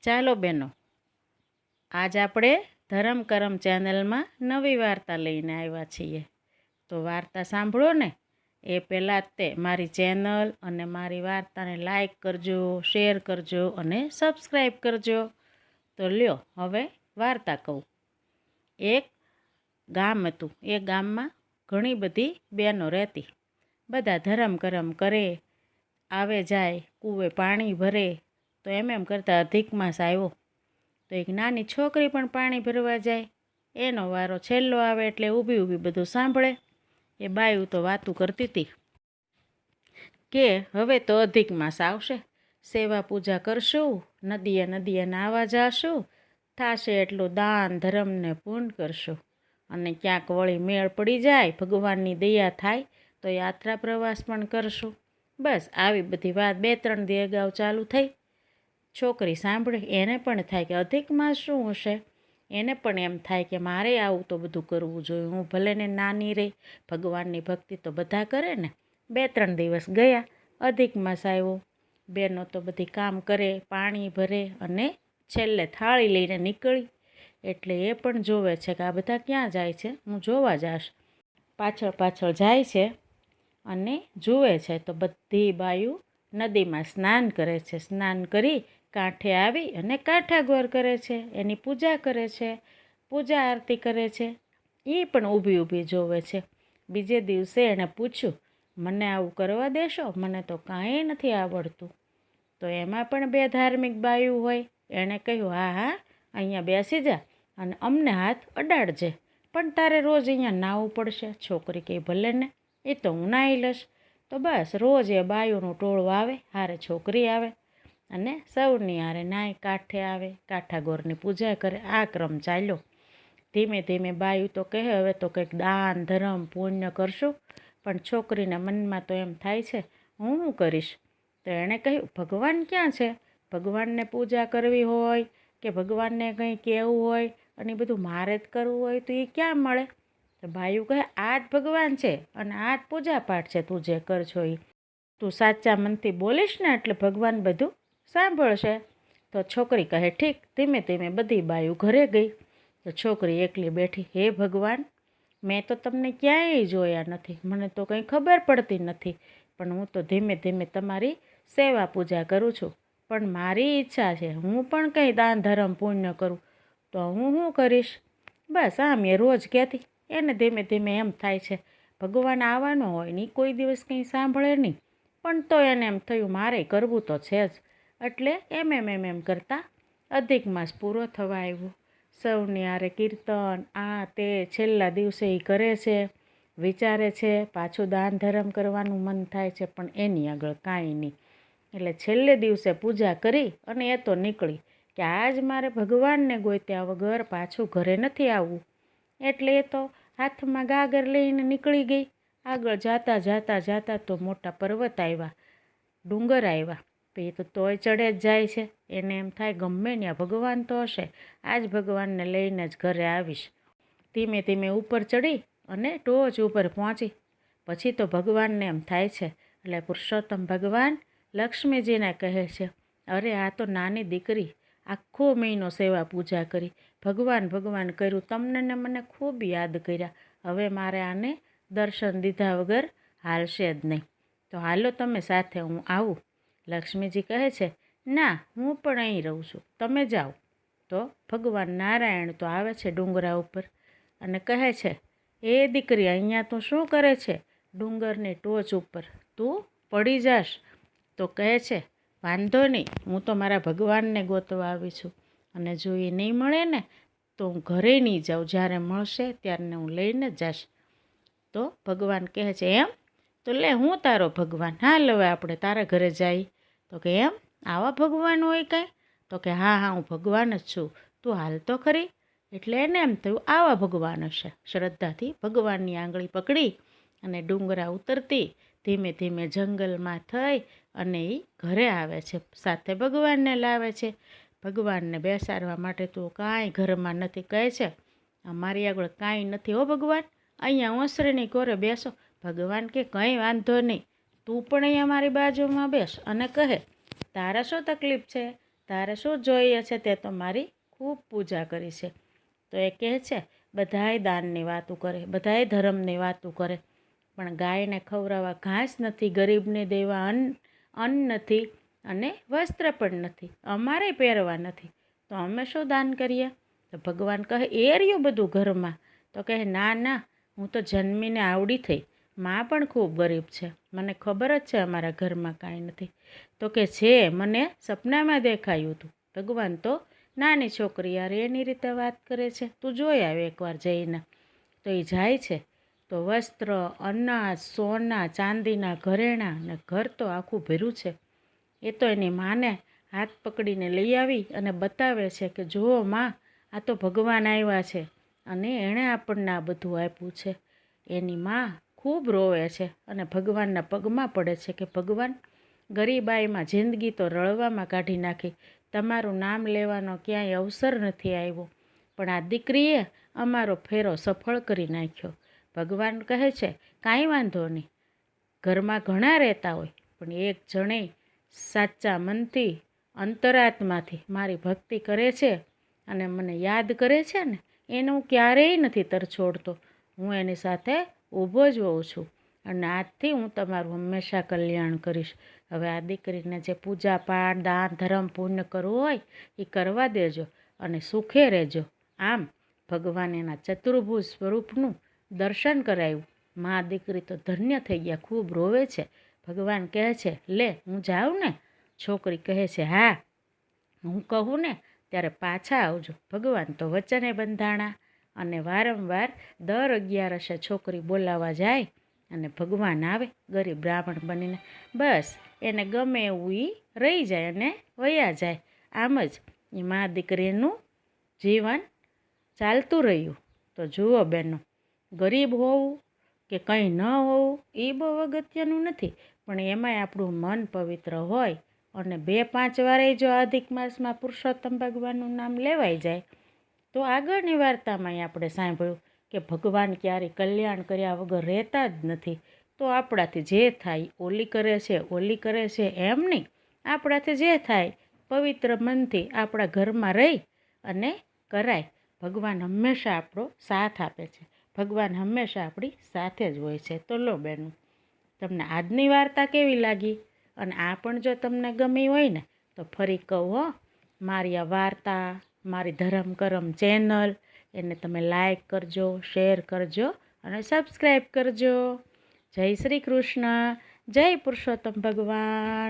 ચાલો બહેનો, આજ આપણે ધરમ કરમ ચેનલમાં નવી વાર્તા લઈને આવ્યા છીએ. તો વાર્તા સાંભળો ને એ પહેલાં તે મારી ચેનલ અને મારી વાર્તાને લાઈક કરજો, શેર કરજો અને સબસ્ક્રાઈબ કરજો. તો લ્યો હવે વાર્તા કહું. એક ગામ હતું. એ ગામમાં ઘણી બધી બહેનો રહેતી. બધા ધરમ કરમ કરે, આવે જાય, કૂવે પાણી ભરે. તો એમ કરતાં અધિક માસ આવ્યો તો એક નાની છોકરી પણ પાણી ભરવા જાય. એનો વારો છેલ્લો આવે એટલે ઊભી બધું સાંભળે. એ બાયું તો વાતું કરતી હતી કે હવે તો અધિક માસ આવશે, સેવા પૂજા કરશું, નદીએ નાહવા જાશું, થાશે એટલું દાન ધર્મને પૂર્ણ કરશું, અને ક્યાંક વળી મેળ પડી જાય, ભગવાનની દયા થાય તો યાત્રા પ્રવાસ પણ કરશું. બસ આવી બધી વાત 2-3 દી અગાઉ ચાલુ થઈ. છોકરી સાંભળે એને પણ થાય કે અધિક માસ શું હશે. એને પણ એમ થાય કે મારે આવું તો બધું કરવું જોઈએ, હું ભલે ને નાની રહી, ભગવાનની ભક્તિ તો બધા કરે ને. 2-3 દિવસ ગયા, અધિક માસ આવ્યો. બહેનો તો બધી કામ કરે, પાણી ભરે અને છેલ્લે થાળી લઈને નીકળી. એટલે એ પણ જોવે છે કે આ બધા ક્યાં જાય છે, હું જોવા જાશ. પાછળ જાય છે અને જુએ છે તો બધી બાયું નદીમાં સ્નાન કરે છે. સ્નાન કરી કાંઠે આવી અને કાંઠાગોર કરે છે, એની પૂજા કરે છે, પૂજા આરતી કરે છે. એ પણ ઊભી જોવે છે. બીજે દિવસે એણે પૂછ્યું, મને આવું કરવા દેશો? મને તો કાંઈ નથી આવડતું. તો એમાં પણ 2 ધાર્મિક બાયું હોય. એણે કહ્યું, હા, અહીંયા બેસી જા અને અમને હાથ અડાડજે, પણ તારે રોજ અહીંયા નાહવું પડશે. છોકરી કહે, ભલે ને, એ તો હું નાહી લઈશ. તો બસ રોજ એ બાયુનું ટોળું આવે, હારે છોકરી આવે અને સૌની હારે નાય કાંઠે આવે, કાંઠાગોરની પૂજા કરે. આ ક્રમ ચાલ્યો. ધીમે બાયું તો કહે હવે તો કંઈક દાન ધર્મ પુણ્ય કરશું. પણ છોકરીના મનમાં તો એમ થાય છે હું શું કરીશ. તો એણે કહ્યું, ભગવાન ક્યાં છે? ભગવાનને પૂજા કરવી હોય કે ભગવાનને કંઈ કહેવું હોય અને બધું મારે જ કરવું હોય તો એ ક્યાં મળે? તો બાયું કહે, આ જ ભગવાન છે અને આ જ પૂજા પાઠ છે, તું જે કરશો એ. તું સાચા મનથી બોલીશ ને એટલે ભગવાન બધું સાંભળશે. તો છોકરી કહે ઠીક. ધીમે બધી બાયું ઘરે ગઈ. તો છોકરી એકલી બેઠી, હે ભગવાન, મેં તો તમને ક્યાંય જોયા નથી, મને તો કંઈ ખબર પડતી નથી, પણ હું તો ધીમે તમારી સેવા પૂજા કરું છું. પણ મારી ઈચ્છા છે હું પણ કંઈ દાન ધર્મ પુણ્ય કરું. તો હું શું કરીશ? બસ આમ એ રોજ કહેતી. એને ધીમે એમ થાય છે ભગવાન આવવાનો હોય ને કોઈ દિવસ કંઈ સાંભળે નહીં, પણ તો એને એમ થયું મારે કરવું તો છે જ. એટલે એમ કરતાં અધિક માસ પૂરો થવા આવ્યો. સૌની હારે કીર્તન આ તે છેલ્લા દિવસે એ કરે છે, વિચારે છે, પાછું દાન ધર્મ કરવાનું મન થાય છે, પણ એની આગળ કાંઈ નહીં. એટલે છેલ્લે દિવસે પૂજા કરી અને એ તો નીકળી કે આજ મારે ભગવાનને ગોત્યા વગર પાછું ઘરે નથી આવવું. એટલે એ તો હાથમાં ગાગર લઈને નીકળી ગઈ. આગળ જાતા તો મોટા પર્વત આવ્યા, ડુંગર આવ્યા. એ તો તોય ચડે જ જાય છે. એને એમ થાય ગમે ત્યાં ભગવાન તો હશે, આજ ભગવાનને લઈને જ ઘરે આવીશ. ધીમે ઉપર ચડી અને ટોચ ઉપર પહોંચી. પછી તો ભગવાનને એમ થાય છે, એટલે પુરુષોત્તમ ભગવાન લક્ષ્મીજીને કહે છે, અરે આ તો નાની દીકરી આખો મહિનો સેવા પૂજા કરી, ભગવાન કર્યું, તમને ને મને ખૂબ યાદ કર્યા. હવે મારે આને દર્શન દીધા વગર હાલશે જ નહીં. તો હાલો તમે સાથે, હું આવું. લક્ષ્મીજી કહે છે, ના, હું પણ અહીં રહું છું, તમે જાઓ. તો ભગવાન નારાયણ તો આવે છે ડુંગરા ઉપર અને કહે છે, એ દીકરી અહીંયા તું શું કરે છે? ડુંગરની ટોચ ઉપર તું પડી જાશ. તો કહે છે, વાંધો નહીં, હું તો મારા ભગવાનને ગોતવા આવી છું, અને જો એ નહીં મળે ને તો હું ઘરે નહીં જાઉં, જ્યારે મળશે ત્યારે હું લઈને જાશ. તો ભગવાન કહે છે, એમ? તો લે, હું તારો ભગવાન, હાલ હવે આપણે તારા ઘરે જઈએ. તો કે એમ, આવા ભગવાન હોય કાંઈ? તો કે હા, હું ભગવાન જ છું, તું હાલ તો ખરી. એટલે એને એમ થયું આવા ભગવાન હશે. શ્રદ્ધાથી ભગવાનની આંગળી પકડી અને ડુંગરા ઉતરતી ધીમે જંગલમાં થઈ અને એ ઘરે આવે છે. સાથે ભગવાનને લાવે છે. ભગવાનને બેસાડવા માટે તો કાંઈ ઘરમાં નથી. કહે છે, અમારી આગળ કાંઈ નથી હો ભગવાન, અહીંયા ઓસરીની કોરે બેસો. ભગવાન કે કંઈ વાંધો નહીં, તું પણ અહીંયા મારી બાજુમાં બેસ અને કહે તારા શું તકલીફ છે? તારે શું જોઈએ છે તે તો મારી ખૂબ પૂજા કરી છે. તો એ કહે છે બધાય દાનની વાતું કરે, બધાય ધર્મની વાતું કરે, પણ ગાયને ખવડાવવા ઘાસ નથી, ગરીબને દેવા અન્ન નથી અને વસ્ત્ર પણ નથી, અમારે પહેરવા નથી, તો અમે શું દાન કરીએ? તો ભગવાન કહે એ રહ્યું બધું ઘરમાં. તો કહે ના ના, હું તો જન્મીને આવડી થઈ, માં પણ ખૂબ ગરીબ છે, મને ખબર જ છે અમારા ઘરમાં કાંઈ નથી. તો કે છે મને સપનામાં દેખાયું હતું. ભગવાન તો નાની છોકરી યાર એની રીતે વાત કરે છે, તું જોઈ આવે એકવાર જઈને. તો એ જાય છે તો વસ્ત્ર, અનાજ, સોના ચાંદીના ઘરેણાં ને ઘર તો આખું ભર્યું છે. એ તો એની માને હાથ પકડીને લઈ આવી અને બતાવે છે કે જુઓ માં, આ તો ભગવાન આવ્યા છે અને એણે આપણને આ બધું આપ્યું છે. એની માં ખૂબ રોવે છે અને ભગવાનના પગમાં પડે છે કે ભગવાન, ગરીબાઈમાં જિંદગી તો રળવામાં કાઢી નાખી, તમારું નામ લેવાનો ક્યાંય અવસર નથી આવ્યો, પણ આ દીકરીએ અમારો ફેરો સફળ કરી નાખ્યો. ભગવાન કહે છે કાંઈ વાંધો નહીં, ઘરમાં ઘણા રહેતા હોય પણ એક જણે સાચા મનથી અંતરાત્માથી મારી ભક્તિ કરે છે અને મને યાદ કરે છે ને, એને હું ક્યારેય નથી તરછોડતો. હું એની સાથે ઊભો જ હોઉં છું અને આજથી હું તમારું હંમેશા કલ્યાણ કરીશ. હવે આ દીકરીને જે પૂજા પાઠ, દાન, ધર્મ, પુણ્ય કરવું હોય એ કરવા દેજો અને સુખે રહેજો. આમ ભગવાન એના ચતુર્ભુજ સ્વરૂપનું દર્શન કરાવ્યું. મા દીકરી તો ધન્ય થઈ ગયા, ખૂબ રોવે છે. ભગવાન કહે છે લે હું જાઉં ને? છોકરી કહે છે હા, હું કહું ને ત્યારે પાછા આવજો. ભગવાન તો વચને બંધાણા અને વારંવાર દર 11 છોકરી બોલાવવા જાય અને ભગવાન આવે ગરીબ બ્રાહ્મણ બનીને, બસ એને ગમે એવું એ રહી જાય અને વયા જાય. આમ જ એ મા દીકરીનું જીવન ચાલતું રહ્યું. તો જુઓ બહેનો, ગરીબ હોવું કે કંઈ ન હોવું એ બહુ અગત્યનું નથી, પણ એમાંય આપણું મન પવિત્ર હોય અને 2-5 વારે જો અધિક માસમાં પુરુષોત્તમ ભગવાનનું નામ લેવાઈ જાય તો આગળની વાર્તામાં આપણે સાંભળ્યું કે ભગવાન ક્યારેય કલ્યાણ કર્યા વગર રહેતા જ નથી. તો આપણાથી જે થાય ઓલી કરે છે એમ નહીં, આપણાથી જે થાય પવિત્ર મનથી આપણા ઘરમાં રહી અને કરાય. ભગવાન હંમેશા આપણો સાથ આપે છે, ભગવાન હંમેશા આપણી સાથે જ હોય છે. તો લો બહેનો, તમને આજની વાર્તા કેવી લાગી? અને આ પણ જો તમને ગમી હોય ને તો ફરી કહું હો, મારી આ વાર્તા, મારી ધરમ કરમ ચેનલ, એને તમે લાઈક કરજો, શેર કરજો અને સબસ્ક્રાઈબ કરજો. જય શ્રી કૃષ્ણ, જય પુરુષોત્તમ ભગવાન.